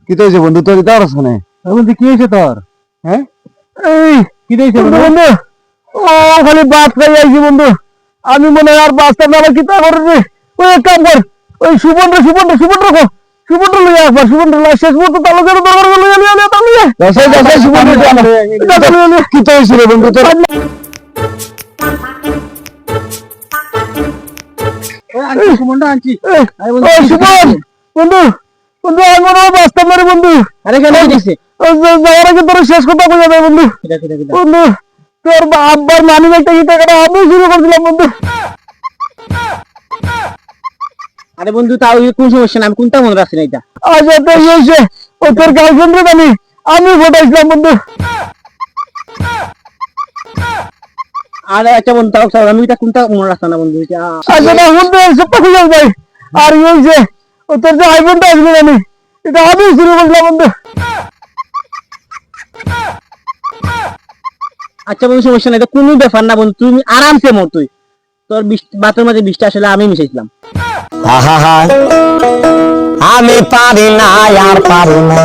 কি তো হয়েছে বন্ধু, তোর দিতে পারছ না? বন্ধু কি হয়েছে তোর? হ্যাঁ, এই কি হয়েছে বন্ধু? ও খালি বাস খাই আইছি বন্ধু। আমি মনে হয় আর বাসটা না কি তা করে রে। ওই এক কাম কর, ওই সুবর্ণ লইয়া একবার, সুবর্ণ লইয়া শেষ মুহূর্তে তালু করে দরকার লইয়া দসাই সুবর্ণ কি তো হয়েছে রে বন্ধু তোর? সুবর্ণ আনছি সুবর্ণ বন্ধু, বন্ধু আমি মনে হয় বাঁচতাম না রে বন্ধু। আরে কেন হয়েছে? যাওয়ার আগে তোর শেষ কথা বলে যায় বন্ধু। বন্ধু তোর আব্বার মানি ব্যাগটা কি টাকাটা আমি শুরু করছিলাম বন্ধু। আরে বন্ধু তাও কোন সমস্যা না, আমি কোনটা মনে রাখছি না এটা। আচ্ছা তো হয়েছে, ও তোর গার্লফ্রেন্ড রে আমি ফোটাইছিলাম বন্ধু। আরে আচ্ছা বন্ধু তাও আমি এটা কোনটা মনে রাখতাম না বন্ধু। আচ্ছা না বন্ধু সবটা খুলে ভাই। আর হয়েছে, ও তোর যে আইফোনটা আসবে জানি, এটা আমি শুরু করছিলাম বন্ধু। আচ্ছা বন্ধু সমস্যা নাই, এটা কোনো ব্যাপার না বন্ধু, তুমি আরামসে মর। তুই তোর বাথরুমের মাঝে 20টা আসলে আমি মিশাইছিলাম। আমি পারি না আর পারি না।